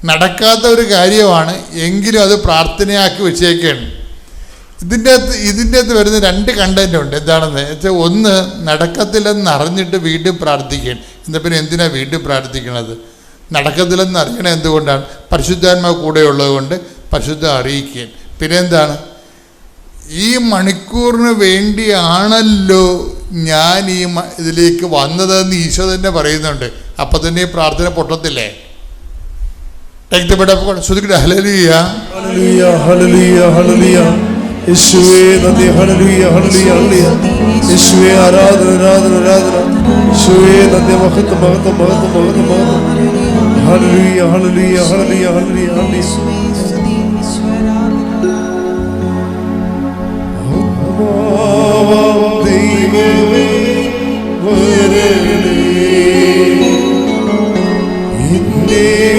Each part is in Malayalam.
നടക്കാത്ത ഒരു കാര്യമാണ്, എങ്കിലും അത് പ്രാർത്ഥനയാക്കി വെച്ചേക്കാണ്. ഇതിൻ്റെ അകത്ത് വരുന്ന രണ്ട് കണ്ടന്റ് ഉണ്ട്. എന്താണെന്ന് വെച്ചാൽ, ഒന്ന്, നടക്കത്തില്ലെന്ന് അറിഞ്ഞിട്ട് വീണ്ടും പ്രാർത്ഥിക്കുകയാണ്. എന്നാൽ പിന്നെ എന്തിനാണ് വീണ്ടും പ്രാർത്ഥിക്കണത്? നടക്കത്തില്ലെന്ന് അറിയണത് എന്തുകൊണ്ടാണ്? പരിശുദ്ധാത്മാവ് കൂടെ ഉള്ളത് കൊണ്ട് പരിശുദ്ധം അറിയിക്കുകയാണ്. പിന്നെ എന്താണ്? ഈ മണിക്കൂറിന് വേണ്ടിയാണല്ലോ ഞാൻ ഇതിലേക്ക് വന്നതെന്ന് ഈശോ തന്നെ പറയുന്നുണ്ട്. അപ്പം തന്നെ ഈ പ്രാർത്ഥന പൊട്ടത്തില്ലേ? ഹല്ലേലൂയ ഹല്ലേലൂയ ഹല്ലേലൂയ ഹല്ലേലൂയ. യേശുവേ നന്ദി. ഹല്ലേലൂയ ഹല്ലേലൂയ ഹല്ലേലൂയ. യേശുവേ ആരാധന ആരാധന ആരാധന. യേശുവേ നന്ദി. മഹത്വം മഹത്വം മഹത്വം മഹത്വം മഹത്വം. ഹല്ലേലൂയ ഹല്ലേലൂയ ഹല്ലേലൂയ ഹല്ലേലൂയ ഹല്ലേലൂയ. ദൈവമേ വരണേ, എന്നെ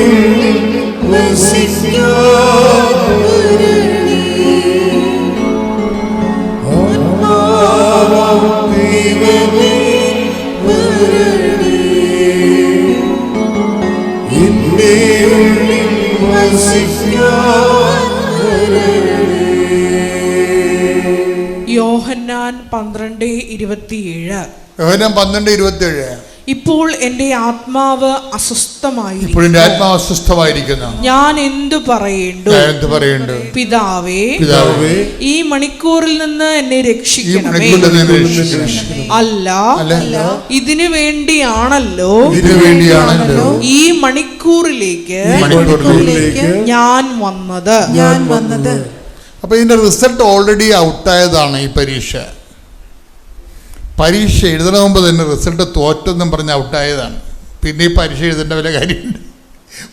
യോഹന്നാൻ 12:27. യോഹന്നാൻ 12:27. ഇപ്പോൾ എൻ്റെ ആത്മാവ് അസ്വസ്ഥമായിരിക്കുന്നു. ഇപ്പോൾ എൻ്റെ ആത്മാവ് അസ്വസ്ഥമായിരിക്കുന്നു. ഞാൻ എന്തു പറയേണ്ടു? പിതാവേ, ഈ മണിക്കൂറിൽ നിന്ന് എന്നെ രക്ഷിക്കണമേ. അല്ല, ഇതിനു വേണ്ടിയാണല്ലോ ഈ മണിക്കൂറിലേക്ക് ഞാൻ വന്നത്. അപ്പൊ ഇതിന്റെ റിസൾട്ട് ഓൾറെഡി ഔട്ടായതാണ്. ഈ പരീക്ഷ എഴുതണ മുമ്പ് തന്നെ റിസൾട്ട് തോറ്റെന്നും പറഞ്ഞ് ഔട്ടായതാണ്. പിന്നെ ഈ പരീക്ഷ എഴുതേണ്ട വല്ല കാര്യമുണ്ട്?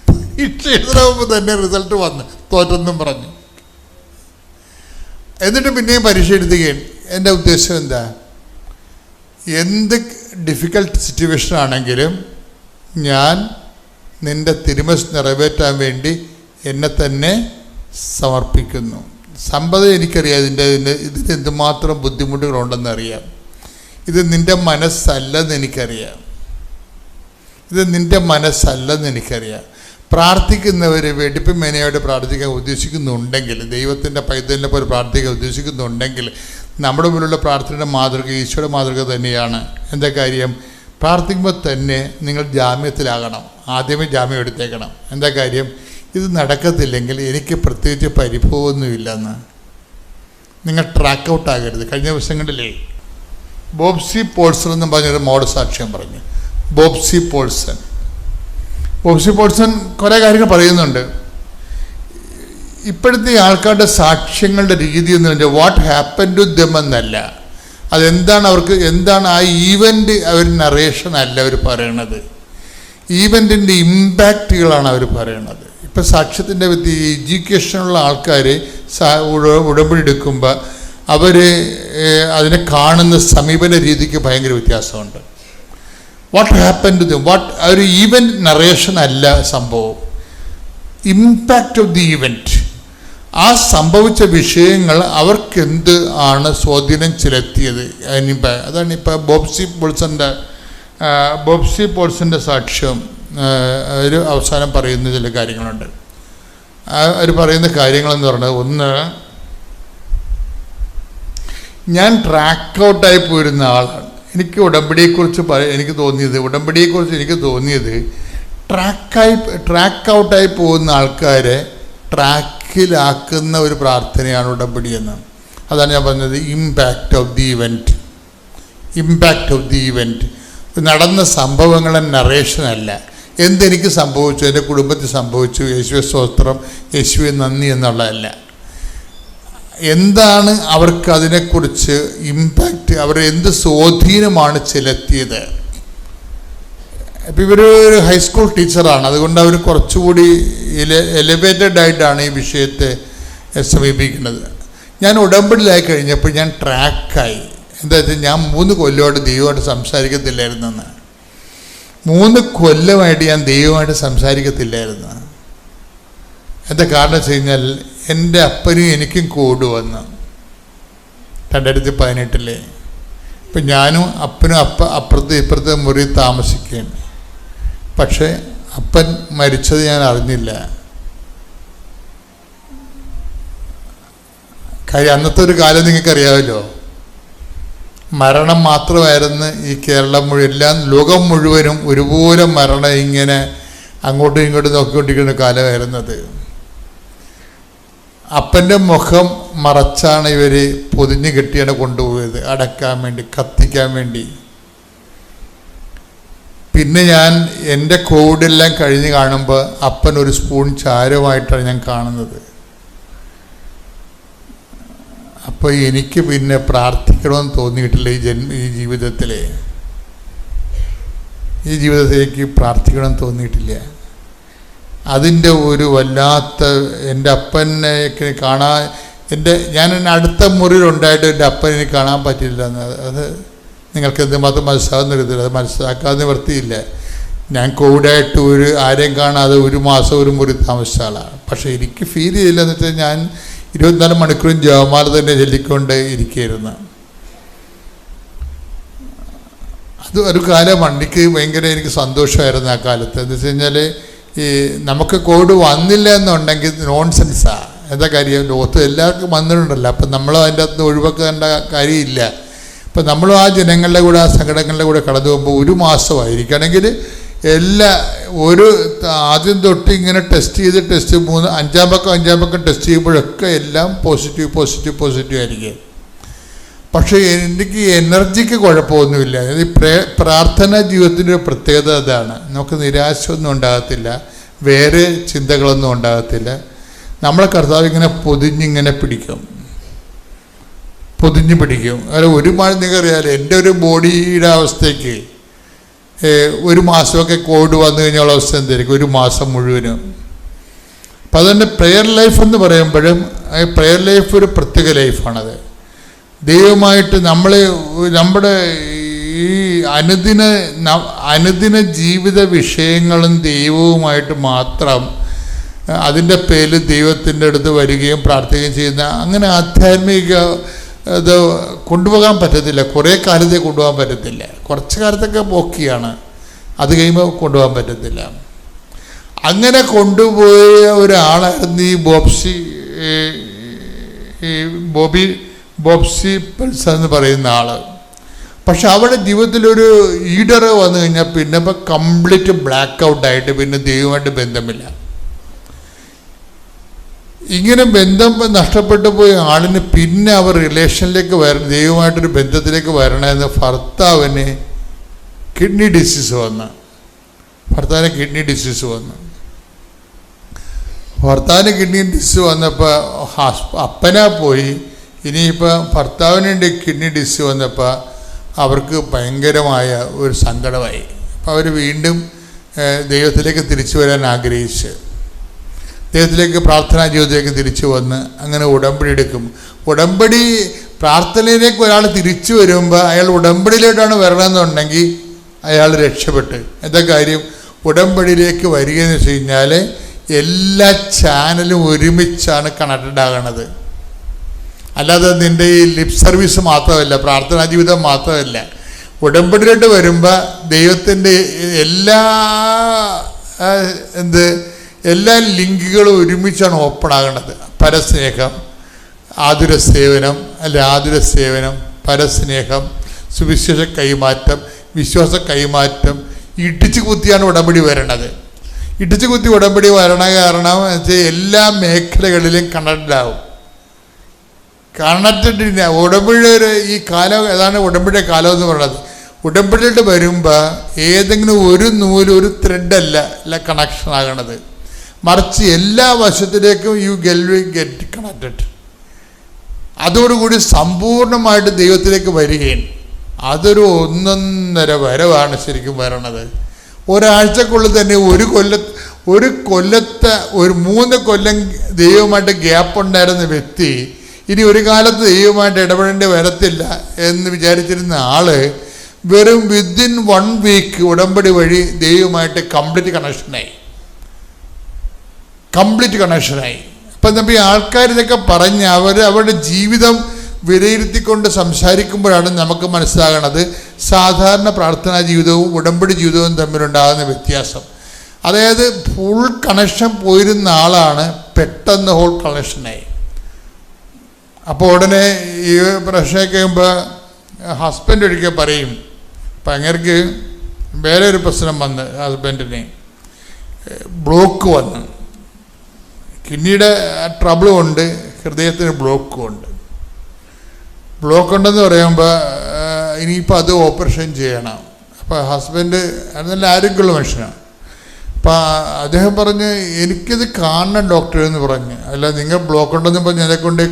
പരീക്ഷ എഴുതണ മുമ്പ് തന്നെ റിസൾട്ട് വന്ന് തോറ്റെന്നും പറഞ്ഞു. എന്നിട്ട് പിന്നെയും പരീക്ഷ എഴുതുകയാണ്. എൻ്റെ ഉദ്ദേശം എന്താ? എന്ത് ഡിഫിക്കൽട്ട് സിറ്റുവേഷൻ ആണെങ്കിലും ഞാൻ നിൻ്റെ തിരുമനസ് നിറവേറ്റാൻ വേണ്ടി എന്നെ തന്നെ സമർപ്പിക്കുന്നു. സമ്പത്ത് എനിക്കറിയാം, ഇതിന് എന്തുമാത്രം ബുദ്ധിമുട്ടുകളുണ്ടെന്നറിയാം. ഇത് നിൻ്റെ മനസ്സല്ലെന്ന് എനിക്കറിയാം. പ്രാർത്ഥിക്കുന്നവർ വെടിപ്പുമേനയോട് പ്രാർത്ഥിക്കാൻ ഉദ്ദേശിക്കുന്നുണ്ടെങ്കിൽ, ദൈവത്തിൻ്റെ പൈതലിനെ പോലെ പ്രാർത്ഥിക്കാൻ ഉദ്ദേശിക്കുന്നുണ്ടെങ്കിൽ, നമ്മുടെ മുന്നിലുള്ള പ്രാർത്ഥനയുടെ മാതൃക ഈശോയുടെ മാതൃക തന്നെയാണ്. എന്താ കാര്യം? പ്രാർത്ഥിക്കുമ്പോൾ തന്നെ നിങ്ങൾ ജാമ്യത്തിലാകണം. ആദ്യമേ ജാമ്യം എടുത്തേക്കണം. എന്താ കാര്യം? ഇത് നടക്കത്തില്ലെങ്കിൽ എനിക്ക് പ്രത്യേകിച്ച് പരിഭവമൊന്നുമില്ലെന്ന് നിങ്ങൾ ട്രാക്ക് ഔട്ട് ആകരുത്. കഴിഞ്ഞ ദിവസങ്ങളിലേ ബോബ്സി പോൾസൺ എന്ന് പറഞ്ഞൊരു മോഡ് സാക്ഷ്യം പറഞ്ഞു. ബോബ്സി പോൾസൺ കുറേ കാര്യങ്ങൾ പറയുന്നുണ്ട്. ഇപ്പോഴത്തെ ആൾക്കാരുടെ സാക്ഷ്യങ്ങളുടെ രീതി എന്ന് പറഞ്ഞാൽ വാട്ട് ഹാപ്പൻ ടു ദം എന്നല്ല, അതെന്താണ് അവർക്ക്, എന്താണ് ആ ഈവൻ്റ്, അവർ നറേഷൻ അല്ല അവർ പറയണത്, ഈവൻറ്റിൻ്റെ ഇമ്പാക്റ്റുകളാണ് അവർ പറയണത്. ഇപ്പം സാക്ഷ്യത്തിൻ്റെ എഡ്യൂക്കേഷനുള്ള ആൾക്കാർ ഉടമ്പടി എടുക്കുമ്പോൾ അവർ അതിനെ കാണുന്ന സമീപന രീതിക്ക് ഭയങ്കര വ്യത്യാസമുണ്ട്. വാട്ട് ഹാപ്പൻ ടു ദം, ഒരു ഈവൻറ്റ് നറേഷൻ അല്ല സംഭവം, ഇമ്പാക്റ്റ് ഓഫ് ദി ഈവൻറ്റ്. ആ സംഭവിച്ച വിഷയങ്ങൾ അവർക്കെന്ത് ആണ് സ്വാധീനം ചെലുത്തിയത്. അതാണ് ഇപ്പോൾ ബോബ്സി പോൾസൻ്റെ സാക്ഷ്യം. ഒരു അവസാനം പറയുന്ന ചില കാര്യങ്ങളുണ്ട്. അവർ പറയുന്ന കാര്യങ്ങളെന്ന് പറഞ്ഞത്, ഒന്ന്, ഞാൻ ട്രാക്ക് ഔട്ടായി പോയിരുന്ന ആളാണ്. എനിക്ക് ഉടമ്പടിയെക്കുറിച്ച് എനിക്ക് തോന്നിയത് ട്രാക്ക് ഔട്ടായി പോകുന്ന ആൾക്കാരെ ട്രാക്കിലാക്കുന്ന ഒരു പ്രാർത്ഥനയാണ് ഉടമ്പടി എന്ന്. അതാണ് ഞാൻ പറഞ്ഞത്, ഇമ്പാക്റ്റ് ഓഫ് ദി ഇവൻറ്റ്. നടന്ന സംഭവങ്ങളെ നറേഷനല്ല, എന്തെനിക്ക് സംഭവിച്ചു, എൻ്റെ കുടുംബത്തിൽ സംഭവിച്ചു, യേശുവെ സ്തോത്രം, യേശുവെ നന്ദി എന്നുള്ളതല്ല. എന്താണ് അവർക്ക് അതിനെക്കുറിച്ച് ഇമ്പാക്റ്റ്, അവർ എന്ത് സ്വാധീനമാണ് ചെലുത്തിയത്. ഇപ്പം ഇവരൊരു ഹൈസ്കൂൾ ടീച്ചറാണ്, അതുകൊണ്ട് അവർ കുറച്ചുകൂടി എലിവേറ്റഡ് ആയിട്ടാണ് ഈ വിഷയത്തെ സമീപിക്കുന്നത്. ഞാൻ ഉടമ്പടിയിലായി കഴിഞ്ഞപ്പോൾ ഞാൻ ട്രാക്കായി. എന്താ വെച്ചാൽ, ഞാൻ 3 കൊല്ലമായിട്ട് ദൈവമായിട്ട് സംസാരിക്കത്തില്ലായിരുന്നെന്ന്. 3 കൊല്ലമായിട്ട് ഞാൻ ദൈവമായിട്ട് സംസാരിക്കത്തില്ലായിരുന്നു. എന്താ കാരണം വെച്ച് കഴിഞ്ഞാൽ, എൻ്റെ അപ്പനും എനിക്കും കോഡ് വന്നു 2018. ഇപ്പം ഞാനും അപ്പനും അപ്പുറത്തെ ഇപ്പുറത്തെ മുറി താമസിക്കുകയാണ്. പക്ഷേ അപ്പൻ മരിച്ചത് ഞാൻ അറിഞ്ഞില്ല. കാര്യം അന്നത്തെ ഒരു കാലം നിങ്ങൾക്കറിയാമല്ലോ, മരണം മാത്രമായിരുന്നു ഈ കേരളം മുഴുവൻ, എല്ലാം ലോകം മുഴുവനും ഒരുപോലെ മരണം ഇങ്ങനെ അങ്ങോട്ടും ഇങ്ങോട്ടും നോക്കിക്കൊണ്ടിരിക്കുന്ന കാലമായിരുന്നത്. അപ്പൻ്റെ മുഖം മറച്ചാണ് ഇവർ പൊതിഞ്ഞ് കെട്ടിയാണ് കൊണ്ടുപോയത്, അടക്കാൻ വേണ്ടി, കത്തിക്കാൻ വേണ്ടി. പിന്നെ ഞാൻ എൻ്റെ കോവിഡെല്ലാം കഴിഞ്ഞ് കാണുമ്പോൾ അപ്പൻ ഒരു സ്പൂൺ ചാരമായിട്ടാണ് ഞാൻ കാണുന്നത്. അപ്പോൾ എനിക്ക് പിന്നെ പ്രാർത്ഥിക്കണമെന്ന് തോന്നിയിട്ടില്ല ഈ ജീവിതത്തിലേക്ക് പ്രാർത്ഥിക്കണമെന്ന് തോന്നിയിട്ടില്ല. അതിൻ്റെ ഒരു വല്ലാത്ത, എൻ്റെ അപ്പനെ കാണാൻ, ഞാൻ അടുത്ത മുറിയിലുണ്ടായിട്ട് എൻ്റെ അപ്പനെ കാണാൻ പറ്റില്ല. അത് നിങ്ങൾക്ക് എന്തുമാത്രം മനസ്സിലാകുന്നില്ല, അത് മനസ്സിലാക്കാതെ നിവർത്തിയില്ല. ഞാൻ കോവിഡായിട്ട് ആരെയും കാണാതെ 1 മാസം ഒരു മുറി താമസിച്ച ആളാണ്. പക്ഷേ എനിക്ക് ഫീൽ ചെയ്യില്ല. എന്ന് വെച്ചാൽ ഞാൻ 24 മണിക്കൂറും ജപമാല തന്നെ ചൊല്ലിക്കൊണ്ട് ഇരിക്കുകയായിരുന്നു. അത് ഒരു കാലമാണ്. എനിക്ക് സന്തോഷമായിരുന്നു ആ കാലത്ത്. എന്ന് വെച്ച് കഴിഞ്ഞാൽ ഈ നമുക്ക് കോവിഡ് വന്നില്ല എന്നുണ്ടെങ്കിൽ നോൺസെൻസാണ്. എന്താ കാര്യം, ലോകത്ത് എല്ലാവർക്കും വന്നിട്ടുണ്ടല്ലോ. അപ്പം നമ്മൾ അതിൻ്റെ അകത്ത് ഒഴിവാക്കേണ്ട കാര്യമില്ല. അപ്പം നമ്മളും ആ ജനങ്ങളുടെ കൂടെ, ആ സംഘടനകളുടെ കൂടെ കടന്നു പോകുമ്പോൾ 1 മാസമായിരിക്കണമെങ്കിൽ ആദ്യം തൊട്ട് ഇങ്ങനെ ടെസ്റ്റ് 5-ാം പക്കം ടെസ്റ്റ് ചെയ്യുമ്പോഴൊക്കെ എല്ലാം പോസിറ്റീവ് ആയിരിക്കും. പക്ഷേ എനിക്ക് എനർജിക്ക് കുഴപ്പമൊന്നുമില്ല. ഈ പ്രാർത്ഥനാ ജീവിതത്തിൻ്റെ ഒരു പ്രത്യേകത അതാണ്. നമുക്ക് നിരാശയൊന്നും ഉണ്ടാകത്തില്ല, വേറെ ചിന്തകളൊന്നും ഉണ്ടാകത്തില്ല. നമ്മളെ കർത്താവ് ഇങ്ങനെ പൊതിഞ്ഞിങ്ങനെ പിടിക്കും. അല്ല, നിങ്ങൾക്കറിയാമല്ലോ, എൻ്റെ ഒരു ബോഡിയുടെ അവസ്ഥയ്ക്ക് 1 മാസമൊക്കെ കോവിഡ് വന്നു കഴിഞ്ഞുള്ള അവസ്ഥ എന്തായിരിക്കും, 1 മാസം മുഴുവനും. അപ്പം അതുതന്നെ പ്രെയർ ലൈഫ് എന്ന് പറയുമ്പോഴും പ്രെയർ ലൈഫ് ഒരു പ്രത്യേക ലൈഫാണത്. ദൈവമായിട്ട് നമ്മുടെ ഈ അനുദിന ജീവിത വിഷയങ്ങളും ദൈവവുമായിട്ട് മാത്രം അതിൻ്റെ പേരിൽ ദൈവത്തിൻ്റെ അടുത്ത് വരികയും പ്രാർത്ഥിക്കുകയും ചെയ്യുന്ന അങ്ങനെ ആധ്യാത്മിക ഇത് കൊണ്ടുപോകാൻ പറ്റത്തില്ല. കുറേ കാലത്തെ കൊണ്ടുപോകാൻ പറ്റത്തില്ല. കുറച്ച് കാലത്തൊക്കെ ഓക്കെയാണ്, അത് കഴിയുമ്പോൾ കൊണ്ടുപോകാൻ പറ്റത്തില്ല. അങ്ങനെ കൊണ്ടുപോയ ഒരാളായിരുന്നു ഈ ബോബ്സി പൾസ എന്ന് പറയുന്ന ആൾ. പക്ഷെ അവരുടെ ജീവിതത്തിലൊരു ഈഡർ വന്നു കഴിഞ്ഞാൽ പിന്നെ ഇപ്പം കംപ്ലീറ്റ് ബ്ലാക്ക് ഔട്ടായിട്ട് പിന്നെ ദൈവമായിട്ട് ബന്ധമില്ല. ഇങ്ങനെ ബന്ധം നഷ്ടപ്പെട്ടു പോയ ആളിന് പിന്നെ അവർ റിലേഷനിലേക്ക് ദൈവമായിട്ടൊരു ബന്ധത്തിലേക്ക് വരണമെന്ന് ഭർത്താവിന് കിഡ്നി ഡിസീസ് വന്നു. ഭർത്താവിന് കിഡ്നി ഡിസീസ് വന്നപ്പോൾ അപ്പനാ പോയി. ഇനിയിപ്പോൾ ഭർത്താവിനുണ്ട് കിഡ്നി ഡിസീസ് വന്നപ്പോൾ അവർക്ക് ഭയങ്കരമായ ഒരു സങ്കടമായി. അപ്പോൾ അവർ വീണ്ടും ദൈവത്തിലേക്ക് തിരിച്ചു വരാൻ ആഗ്രഹിച്ച് ദൈവത്തിലേക്ക് പ്രാർത്ഥനാ ജീവിതത്തിലേക്ക് തിരിച്ചു വന്ന് അങ്ങനെ ഉടമ്പടി എടുക്കും. പ്രാർത്ഥനയിലേക്ക് ഒരാൾ തിരിച്ചു വരുമ്പോൾ അയാൾ ഉടമ്പടിയിലോട്ടാണ് വരണമെന്നുണ്ടെങ്കിൽ അയാൾ രക്ഷപ്പെട്ട്. എന്താ കാര്യം, ഉടമ്പടിയിലേക്ക് വരികയെന്ന് വെച്ച് കഴിഞ്ഞാൽ എല്ലാ ചാനലും ഒരുമിച്ചാണ് കണക്റ്റഡ് ആകണത്. അല്ലാതെ നിൻ്റെ ഈ ലിപ് സർവീസ് മാത്രമല്ല, പ്രാർത്ഥനാ ജീവിതം മാത്രമല്ല. ഉടമ്പടിയിലോട്ട് വരുമ്പോൾ ദൈവത്തിൻ്റെ എല്ലാ ലിങ്കുകളും ഒരുമിച്ചാണ് ഓപ്പൺ ആകേണ്ടത്. പരസ്നേഹം, ആതുര സേവനം, പരസ്നേഹം, സുവിശേഷ കൈമാറ്റം, വിശ്വാസ കൈമാറ്റം, ഇടിച്ചു കുത്തിയാണ് ഉടമ്പടി വരണത്. ഇടിച്ചു കുത്തി ഉടമ്പടി വരണ കാരണം വെച്ചാൽ എല്ലാ മേഖലകളിലും കണക്റ്റഡാവും. കണക്റ്റഡില്ല ഉടമ്പടിയുടെ ഈ കാലം, അതാണ് ഉടമ്പടിയുടെ കാലം എന്ന് പറയുന്നത്. ഉടമ്പടിയിട്ട് വരുമ്പോൾ ഏതെങ്കിലും ഒരു നൂല്, ഒരു ത്രെഡല്ല കണക്ഷൻ ആകണത്, മറിച്ച് എല്ലാ വശത്തിലേക്കും ഗെറ്റ് കണക്റ്റഡ്. അതോടുകൂടി സമ്പൂർണ്ണമായിട്ട് ദൈവത്തിലേക്ക് വരികയും അതൊരു 1.5 വരവാണ് ശരിക്കും വരണത്. ഒരാഴ്ചക്കുള്ളിൽ തന്നെ ഒരു കൊല്ലത്തെ 3 കൊല്ലം ദൈവമായിട്ട് ഗ്യാപ്പ് ഉണ്ടായിരുന്ന വ്യക്തി ഇനി ഒരു കാലത്ത് ദൈവമായിട്ട് ഇടപെടേണ്ടി വരത്തില്ല എന്ന് വിചാരിച്ചിരുന്ന ആള് വെറും വിത്തിൻ 1 വീക്ക് ഉടമ്പടി വഴി ദൈവമായിട്ട് കംപ്ലീറ്റ് കണക്ഷനായി. അപ്പം നമ്മൾ ഈ ആൾക്കാർ ഇതൊക്കെ പറഞ്ഞ് അവരുടെ ജീവിതം വിലയിരുത്തിക്കൊണ്ട് സംസാരിക്കുമ്പോഴാണ് നമുക്ക് മനസ്സിലാകണത് സാധാരണ പ്രാർത്ഥനാ ജീവിതവും ഉടമ്പടി ജീവിതവും തമ്മിലുണ്ടാകുന്ന വ്യത്യാസം. അതായത് ഫുൾ കണക്ഷൻ പോയിരുന്ന ആളാണ് പെട്ടെന്ന് ഹോൾ കണക്ഷനായി. അപ്പോൾ ഉടനെ ഈ പ്രശ്നമൊക്കെ കഴിയുമ്പോൾ ഹസ്ബൻഡ് ഒരിക്കൽ പറയും. അപ്പം അങ്ങേർക്ക് വേറെ ഒരു പ്രശ്നം വന്ന് ഹസ്ബൻഡിന് ബ്ലോക്ക് വന്ന്, കിഡ്നിയുടെ ട്രബിളും ഉണ്ട്, ഹൃദയത്തിന് ബ്ലോക്കും ഉണ്ട്. ബ്ലോക്ക് ഉണ്ടെന്ന് പറയുമ്പോൾ ഇനിയിപ്പോൾ അത് ഓപ്പറേഷൻ ചെയ്യണം. അപ്പോൾ ഹസ്ബൻഡ് നല്ല ആരോഗ്യമുള്ള മനുഷ്യനാണ്. അപ്പം അദ്ദേഹം പറഞ്ഞ് എനിക്കിത് കാണണം ഡോക്ടർ എന്ന് പറഞ്ഞ്. അല്ല, നിങ്ങൾ ബ്ലോക്ക് ഉണ്ടെന്ന് പറഞ്ഞ് എന്നെ കൊണ്ട്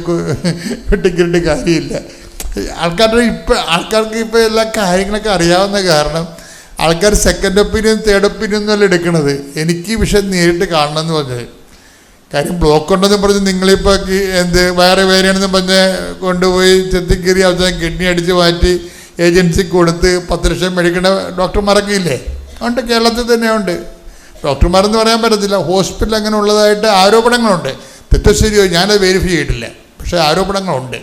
വെട്ടിക്കിട്ട് കാര്യമില്ല. ആൾക്കാർക്ക് ഇപ്പോൾ എല്ലാ കാര്യങ്ങളൊക്കെ അറിയാവുന്ന കാരണം ആൾക്കാർ സെക്കൻഡ് ഒപ്പീനിയൻ തേർഡ് ഒപ്പീനിയൻ എന്നല്ല എടുക്കണത്. എനിക്ക് ഈ വിഷയം നേരിട്ട് കാണണം എന്ന് പറഞ്ഞത്. കാര്യം ബ്ലോക്ക് ഉണ്ടെന്ന് പറഞ്ഞ് നിങ്ങളിപ്പോൾ വേറെയാണെന്ന് പറഞ്ഞ് കൊണ്ടുപോയി ചെത്തിക്കീറി അവസാനം കിഡ്നി അടിച്ച് മാറ്റി ഏജൻസിക്ക് കൊടുത്ത് 10 ലക്ഷം മേടിക്കേണ്ട ഡോക്ടർമാരൊക്കെ ഇല്ലേ? ഉണ്ട്, കേരളത്തിൽ തന്നെ ഉണ്ട്. ഡോക്ടർമാരെന്ന് പറയാൻ പറ്റത്തില്ല, ഹോസ്പിറ്റൽ അങ്ങനെ ഉള്ളതായിട്ട് ആരോപണങ്ങളുണ്ട്. തെറ്റോ ശരിയോ ഞാനത് വെരിഫൈ ചെയ്തിട്ടില്ല, പക്ഷേ ആരോപണങ്ങളുണ്ട്.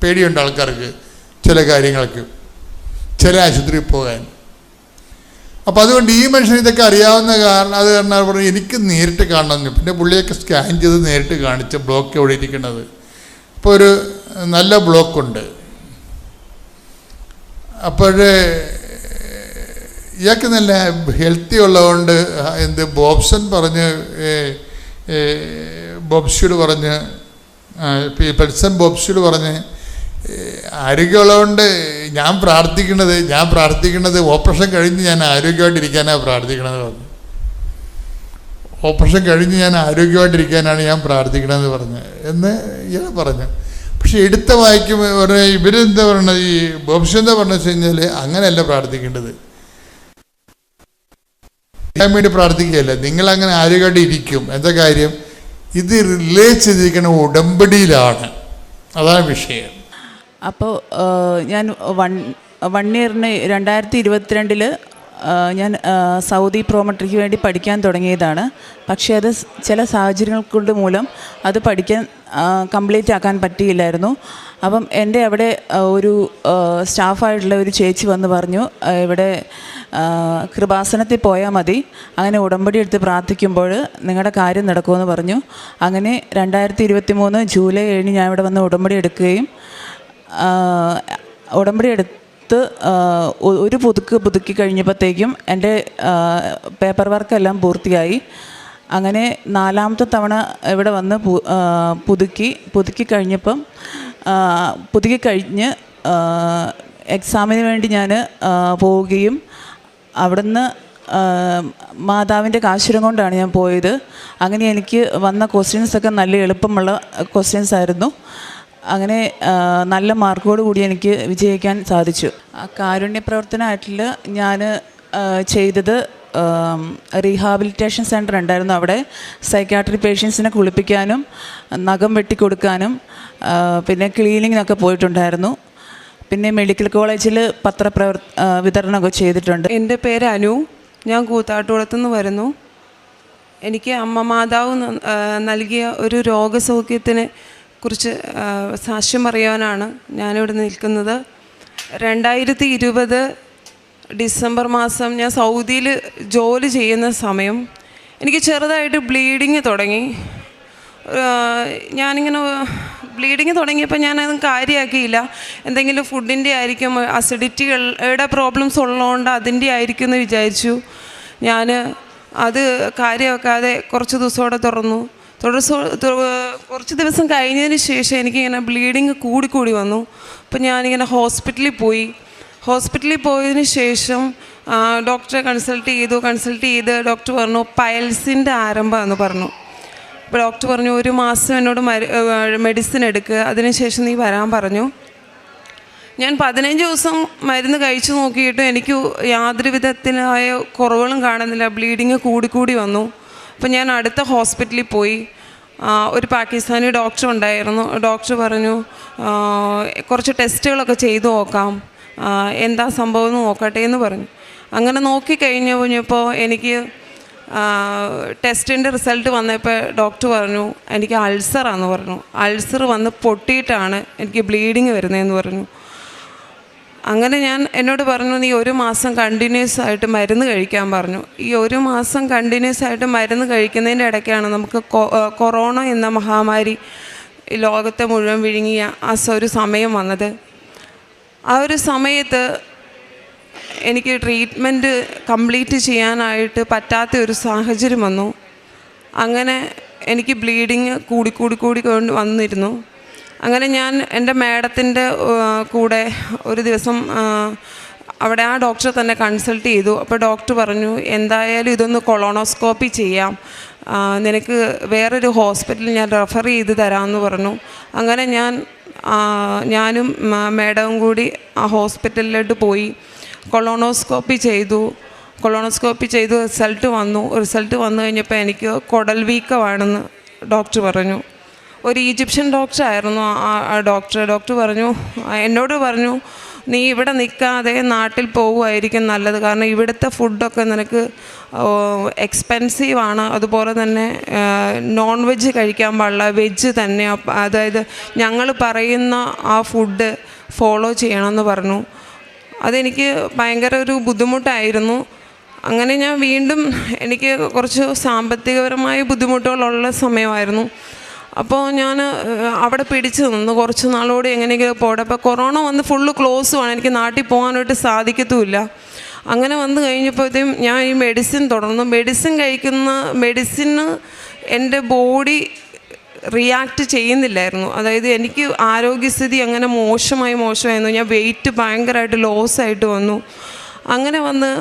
പേടിയുണ്ട് ആൾക്കാർക്ക് ചില കാര്യങ്ങൾക്ക്, ചില ആശുപത്രിയിൽ പോകാൻ. അപ്പോൾ അതുകൊണ്ട് ഈ മനുഷ്യന് ഇതൊക്കെ അറിയാവുന്ന കാരണം അത് കാരണം പറഞ്ഞു എനിക്ക് നേരിട്ട് കാണണമെന്ന്. പിന്നെ പുള്ളിയൊക്കെ സ്കാൻ ചെയ്ത് നേരിട്ട് കാണിച്ച ബ്ലോക്ക് എവിടെ ഇരിക്കുന്നത്. ഇപ്പോൾ ഒരു നല്ല ബ്ലോക്കുണ്ട്. അപ്പോഴേ ഇയാൾക്ക് നല്ല ഹെൽത്തി ഉള്ളതുകൊണ്ട് ബോബ്സൺ പറഞ്ഞ് ബോബ്സിയോട് പറഞ്ഞ് പെൽസൺ ബോബ്സിയോട് പറഞ്ഞ് ആരോഗ്യമുള്ളതുകൊണ്ട് ഞാൻ പ്രാർത്ഥിക്കുന്നത് ഓപ്പറേഷൻ കഴിഞ്ഞ് ഞാൻ ആരോഗ്യമായിട്ടിരിക്കാനാണ് പ്രാർത്ഥിക്കണമെന്ന് പറഞ്ഞു. ഓപ്പറേഷൻ കഴിഞ്ഞ് ഞാൻ ആരോഗ്യമായിട്ടിരിക്കാനാണ് ഞാൻ പ്രാർത്ഥിക്കണമെന്ന് പറഞ്ഞു എന്ന് ഇയാൾ പറഞ്ഞു. പക്ഷെ എടുത്ത വായിക്കുമ്പോൾ ഇവരെന്താ പറയണത്, ഈ ബോബ്സി എന്താ പറഞ്ഞു വെച്ച് കഴിഞ്ഞാൽ അങ്ങനെയല്ല പ്രാർത്ഥിക്കേണ്ടത്. വേണ്ടി പ്രാർത്ഥിക്കുകയല്ല, നിങ്ങളങ്ങനെ ആരോഗ്യമായിട്ട് ഇരിക്കും. എന്താ കാര്യം, ഇത് റിലേ ചെയ്തിരിക്കുന്ന ഉടമ്പടിയിലാണ്, അതാണ് വിഷയം. അപ്പോൾ ഞാൻ വൺ ഇയറിന് 2022 ഞാൻ സൗദി പ്രോമെട്രിക്ക് വേണ്ടി പഠിക്കാൻ തുടങ്ങിയതാണ്. പക്ഷേ അത് ചില സാഹചര്യങ്ങൾ കൊണ്ട് മൂലം അത് പഠിക്കാൻ കംപ്ലീറ്റ് ആക്കാൻ പറ്റിയില്ലായിരുന്നു. അപ്പം എൻ്റെ അവിടെ ഒരു സ്റ്റാഫായിട്ടുള്ള ഒരു ചേച്ചി വന്ന് പറഞ്ഞു, ഇവിടെ കൃപാസനത്തിൽ പോയാൽ മതി, അങ്ങനെ ഉടമ്പടി എടുത്ത് പ്രാർത്ഥിക്കുമ്പോൾ നിങ്ങളുടെ കാര്യം നടക്കുമെന്ന് പറഞ്ഞു. അങ്ങനെ 2023 ജൂലൈ 7 ഞാൻ ഇവിടെ വന്ന് ഉടമ്പടി എടുക്കുകയും ഉടമ്പടി എടുത്ത് ഒരു പുതുക്കി കഴിഞ്ഞപ്പോഴത്തേക്കും എൻ്റെ പേപ്പർ വർക്കെല്ലാം പൂർത്തിയായി. അങ്ങനെ 4ാമത്തെ തവണ ഇവിടെ വന്ന് പുതുക്കി കഴിഞ്ഞ് എക്സാമിന് വേണ്ടി ഞാൻ പോവുകയും അവിടുന്ന് മാതാവിൻ്റെ കാശുരം കൊണ്ടാണ് ഞാൻ പോയത്. അങ്ങനെ എനിക്ക് വന്ന ക്വസ്റ്റ്യൻസൊക്കെ നല്ല എളുപ്പമുള്ള ക്വസ്റ്റ്യൻസ് ആയിരുന്നു. അങ്ങനെ നല്ല മാർക്കോട് കൂടി എനിക്ക് വിജയിക്കാൻ സാധിച്ചു. കാരുണ്യ പ്രവർത്തനമായിട്ടിൽ ഞാൻ ചെയ്തത് റീഹാബിലിറ്റേഷൻ സെൻറ്റർ ഉണ്ടായിരുന്നു. അവിടെ സൈക്കാട്രി പേഷ്യൻസിനെ കുളിപ്പിക്കാനും നഖം വെട്ടിക്കൊടുക്കാനും പിന്നെ ക്ലീനിങ്ങിനൊക്കെ പോയിട്ടുണ്ടായിരുന്നു. പിന്നെ മെഡിക്കൽ കോളേജിൽ വിതരണമൊക്കെ ചെയ്തിട്ടുണ്ട്. എൻ്റെ പേര് അനു, ഞാൻ കൂത്താട്ടുകുളത്തുനിന്ന് വരുന്നു. എനിക്ക് അമ്മ മാതാവ് നൽകിയ ഒരു രോഗസൗഖ്യത്തിനെ കുറിച്ച് സാക്ഷ്യം പറയാനാണ് ഞാനിവിടെ നിൽക്കുന്നത്. 2020 ഡിസംബർ മാസം ഞാൻ സൗദിയിൽ ജോലി ചെയ്യുന്ന സമയം എനിക്ക് ചെറുതായിട്ട് ബ്ലീഡിങ് തുടങ്ങി. ഞാനിങ്ങനെ ബ്ലീഡിങ് തുടങ്ങിയപ്പോൾ ഞാനത് കാര്യമാക്കിയില്ല. എന്തെങ്കിലും ഫുഡിൻ്റെ ആയിരിക്കും, അസിഡിറ്റികളുടെ പ്രോബ്ലംസ് ഉള്ളതുകൊണ്ട് അതിൻ്റെ ആയിരിക്കും എന്ന് വിചാരിച്ചു. ഞാൻ അത് കാര്യമാക്കാതെ കുറച്ച് ദിവസത്തോടെ തുറന്നു. കുറച്ച് ദിവസം കഴിഞ്ഞതിന് ശേഷം എനിക്കിങ്ങനെ ബ്ലീഡിങ് കൂടി വന്നു. അപ്പോൾ ഞാനിങ്ങനെ ഹോസ്പിറ്റലിൽ പോയതിന് ശേഷം ഡോക്ടറെ കൺസൾട്ട് ചെയ്ത് ഡോക്ടർ പറഞ്ഞു പൈൽസിൻ്റെ ആരംഭമെന്ന് പറഞ്ഞു. അപ്പോൾ ഡോക്ടർ പറഞ്ഞു 1 മാസം എന്നോട് മെഡിസിൻ എടുക്കുക, അതിനുശേഷം നീ വരാൻ പറഞ്ഞു. ഞാൻ 15 ദിവസം മരുന്ന് കഴിച്ചു നോക്കിയിട്ടും എനിക്ക് യാതൊരു വിധത്തിലായ കുറവുകളും കാണുന്നില്ല. ബ്ലീഡിങ് കൂടി വന്നു. അപ്പോൾ ഞാൻ അടുത്ത ഹോസ്പിറ്റലിൽ പോയി. ഒരു പാകിസ്ഥാനി ഡോക്ടർ ഉണ്ടായിരുന്നു. ഡോക്ടർ പറഞ്ഞു കുറച്ച് ടെസ്റ്റുകളൊക്കെ ചെയ്തു നോക്കാം, എന്താ സംഭവം എന്ന് നോക്കട്ടെ എന്ന് പറഞ്ഞു. അങ്ങനെ നോക്കിക്കഴിഞ്ഞപ്പോൾ എനിക്ക് ടെസ്റ്റിൻ്റെ റിസൾട്ട് വന്നപ്പോൾ ഡോക്ടർ പറഞ്ഞു എനിക്ക് അൾസറാന്ന് പറഞ്ഞു. അൾസർ വന്ന് പൊട്ടിയിട്ടാണ് എനിക്ക് ബ്ലീഡിങ് വരുന്നതെന്ന് പറഞ്ഞു. അങ്ങനെ എന്നോട് പറഞ്ഞു നീ 1 മാസം കണ്ടിന്യൂസ് ആയിട്ട് മരുന്ന് കഴിക്കാൻ പറഞ്ഞു. ഈ 1 മാസം കണ്ടിന്യൂസ് ആയിട്ട് മരുന്ന് കഴിക്കുന്നതിൻ്റെ ഇടയ്ക്കാണ് നമുക്ക് കൊറോണ എന്ന മഹാമാരി ഈ ലോകത്തെ മുഴുവൻ വിഴുങ്ങിയ ഒരു സമയം വന്നത്. ആ ഒരു സമയത്ത് എനിക്ക് ട്രീറ്റ്മെൻറ്റ് കംപ്ലീറ്റ് ചെയ്യാനായിട്ട് പറ്റാത്ത ഒരു സാഹചര്യം വന്നു. അങ്ങനെ എനിക്ക് ബ്ലീഡിങ് കൂടി വന്നിരുന്നു. അങ്ങനെ ഞാൻ എൻ്റെ മാഡത്തിൻ്റെ കൂടെ ഒരു ദിവസം അവിടെ ആ ഡോക്ടറെ തന്നെ കൺസൾട്ട് ചെയ്തു. അപ്പോൾ ഡോക്ടർ പറഞ്ഞു, എന്തായാലും ഇതൊന്ന് കൊളോണോസ്കോപ്പി ചെയ്യാം, നിനക്ക് വേറൊരു ഹോസ്പിറ്റലിൽ ഞാൻ റെഫർ ചെയ്ത് തരാമെന്ന് പറഞ്ഞു. അങ്ങനെ ഞാനും മാഡവും കൂടി ആ ഹോസ്പിറ്റലിലോട്ട് പോയി കൊളോണോസ്കോപ്പി ചെയ്തു. റിസൾട്ട് വന്നു കഴിഞ്ഞപ്പോൾ എനിക്ക് കുടൽ വീക്കമാണെന്ന് ഡോക്ടർ പറഞ്ഞു. ഒരു ഈജിപ്ഷ്യൻ ഡോക്ടറായിരുന്നു ആ ഡോക്ടർ പറഞ്ഞു, എന്നോട് പറഞ്ഞു, നീ ഇവിടെ നിൽക്കാതെ നാട്ടിൽ പോവുമായിരിക്കും നല്ലത്, കാരണം ഇവിടുത്തെ ഫുഡൊക്കെ നിനക്ക് എക്സ്പെൻസീവാണ്, അതുപോലെ തന്നെ നോൺ വെജ് കഴിക്കാൻ പാടില്ല, വെജ് തന്നെ, അതായത് ഞങ്ങൾ പറയുന്ന ആ ഫുഡ് ഫോളോ ചെയ്യണമെന്ന് പറഞ്ഞു. അതെനിക്ക് ഭയങ്കര ഒരു ബുദ്ധിമുട്ടായിരുന്നു. അങ്ങനെ ഞാൻ വീണ്ടും, എനിക്ക് കുറച്ച് സാമ്പത്തികപരമായ ബുദ്ധിമുട്ടുകളുള്ള സമയമായിരുന്നു. അപ്പോൾ ഞാൻ അവിടെ പിടിച്ചു നിന്ന് കുറച്ച് നാളോടെ എങ്ങനെയെങ്കിലും പോട്ടെ. അപ്പോൾ കൊറോണ വന്ന് ഫുള്ള് ക്ലോസുമാണ്, എനിക്ക് നാട്ടിൽ പോകാനായിട്ട് സാധിക്കത്തുമില്ല. അങ്ങനെ വന്നു കഴിഞ്ഞപ്പോഴത്തേക്കും ഞാൻ ഈ മെഡിസിൻ തുടർന്നു. മെഡിസിന് എൻ്റെ ബോഡി റിയാക്ട് ചെയ്യുന്നില്ലായിരുന്നു. അതായത് എനിക്ക് ആരോഗ്യസ്ഥിതി അങ്ങനെ മോശമായിരുന്നു. ഞാൻ വെയിറ്റ് ഭയങ്കരമായിട്ട് ലോസായിട്ട് വന്നു. അങ്ങനെ വന്ന്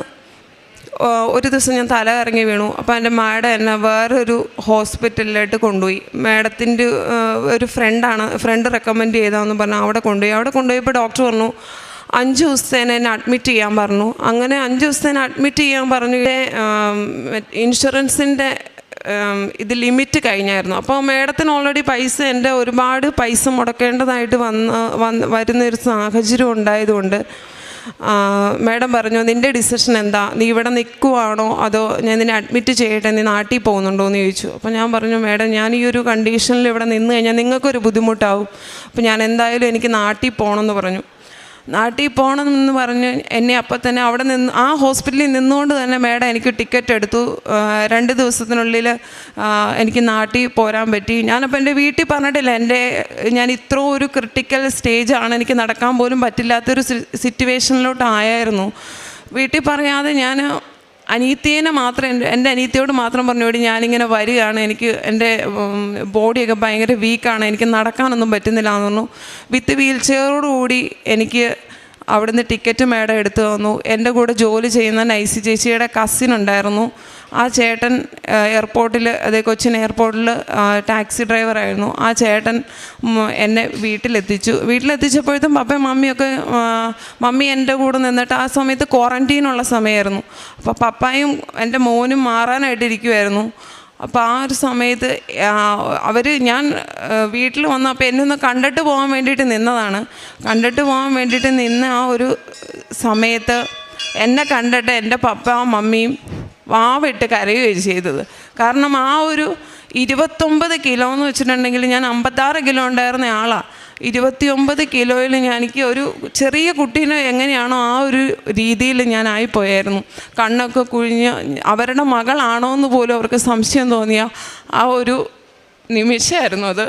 ഒരു ദിവസം ഞാൻ തല കറങ്ങി വീണു. അപ്പോൾ എൻ്റെ മാഡം എന്നെ വേറൊരു ഹോസ്പിറ്റലിലോട്ട് കൊണ്ടുപോയി. മാഡത്തിൻ്റെ ഒരു ഫ്രണ്ട് റെക്കമെൻഡ് ചെയ്താന്ന് പറഞ്ഞു അവിടെ കൊണ്ടുപോയപ്പോൾ ഡോക്ടർ പറഞ്ഞു 5 ദിവസത്തേന് എന്നെ അഡ്മിറ്റ് ചെയ്യാൻ പറഞ്ഞു. അങ്ങനെ 5 ദിവസത്തേന് അഡ്മിറ്റ് ചെയ്യാൻ പറഞ്ഞു. ഇൻഷുറൻസിൻ്റെ ഇത് ലിമിറ്റ് കഴിഞ്ഞായിരുന്നു. അപ്പോൾ മാഡത്തിന് ഓൾറെഡി എൻ്റെ ഒരുപാട് പൈസ മുടക്കേണ്ടതായിട്ട് വരുന്നൊരു സാഹചര്യം ഉണ്ടായതുകൊണ്ട് മാഡം പറഞ്ഞു, നിൻ്റെ ഡിസിഷൻ എന്താ, നീ ഇവിടെ നിൽക്കുവാണോ അതോ ഞാൻ നിന്നെ അഡ്മിറ്റ് ചെയ്യട്ടെ, നീ നാട്ടിൽ പോകുന്നുണ്ടോ എന്ന് ചോദിച്ചു. അപ്പോൾ ഞാൻ പറഞ്ഞു, മാഡം ഞാൻ ഈ ഒരു കണ്ടീഷനിൽ ഇവിടെ നിന്ന് കഴിഞ്ഞാൽ നിങ്ങൾക്കൊരു ബുദ്ധിമുട്ടാവും, അപ്പോൾ ഞാൻ എന്തായാലും എനിക്ക് നാട്ടിൽ പോകണമെന്ന് പറഞ്ഞു. നാട്ടിൽ പോകണമെന്ന് പറഞ്ഞ് എന്നെ അപ്പം തന്നെ അവിടെ നിന്ന് ആ ഹോസ്പിറ്റലിൽ നിന്നുകൊണ്ട് തന്നെ മാഡം എനിക്ക് ടിക്കറ്റ് എടുത്തു. 2 ദിവസത്തിനുള്ളിൽ എനിക്ക് നാട്ടിൽ പോരാൻ പറ്റി. ഞാനപ്പോൾ എൻ്റെ വീട്ടിൽ പറഞ്ഞിട്ടില്ല, ഞാൻ ഇത്ര ഒരു ക്രിട്ടിക്കൽ സ്റ്റേജാണ്, എനിക്ക് നടക്കാൻ പോലും പറ്റില്ലാത്തൊരു സിറ്റുവേഷനിലോട്ടായിരുന്നു. വീട്ടിൽ പറയാതെ ഞാൻ എൻ്റെ അനിയത്തിയോട് മാത്രം പറഞ്ഞോടി ഞാനിങ്ങനെ വരികയാണ്, എനിക്ക് എൻ്റെ ബോഡിയൊക്കെ ഭയങ്കര വീക്കാണ്, എനിക്ക് നടക്കാനൊന്നും പറ്റുന്നില്ല എന്ന് പറഞ്ഞു. വിത്ത് വീൽ ചെയറോടുകൂടി എനിക്ക് അവിടുന്ന് ടിക്കറ്റ് മാഡം എടുത്തു തന്നു. എൻ്റെ കൂടെ ജോലി ചെയ്യുന്ന നൈസി ചേച്ചിയുടെ കസിൻ ഉണ്ടായിരുന്നു. ആ ചേട്ടൻ കൊച്ചിൻ എയർപോർട്ടിൽ ടാക്സി ഡ്രൈവറായിരുന്നു. ആ ചേട്ടൻ എന്നെ വീട്ടിലെത്തിച്ചപ്പോഴത്തും പപ്പയും മമ്മിയൊക്കെ മമ്മി എൻ്റെ കൂടെ നിന്നിട്ട് ആ സമയത്ത് ക്വാറൻറ്റീനുള്ള സമയമായിരുന്നു. അപ്പോൾ പപ്പായും എൻ്റെ മോനും മാറാനായിട്ടിരിക്കുമായിരുന്നു. അപ്പോൾ ആ ഒരു സമയത്ത് ഞാൻ വീട്ടിൽ വന്നപ്പോൾ എന്നെ ഒന്ന് കണ്ടിട്ട് പോകാൻ വേണ്ടിയിട്ട് നിന്ന ആ ഒരു സമയത്ത് എന്നെ കണ്ടിട്ട് എൻ്റെ പപ്പയും മമ്മിയും വാവിട്ട് കരയുകയാണ് ചെയ്തത്. കാരണം ആ ഒരു 29 കിലോ എന്ന് വെച്ചിട്ടുണ്ടെങ്കിൽ ഞാൻ 56 കിലോ ഉണ്ടായിരുന്ന ആളാണ്. 29 കിലോയിൽ എനിക്ക് ഒരു ചെറിയ കുട്ടീനെ എങ്ങനെയാണോ ആ ഒരു രീതിയിൽ ഞാൻ ആയിപ്പോയായിരുന്നു. കണ്ണൊക്കെ കുഴിഞ്ഞ് അവരുടെ മകളാണോ എന്ന് പോലും അവർക്ക് സംശയം തോന്നിയ ആ ഒരു നിമിഷമായിരുന്നു അത്.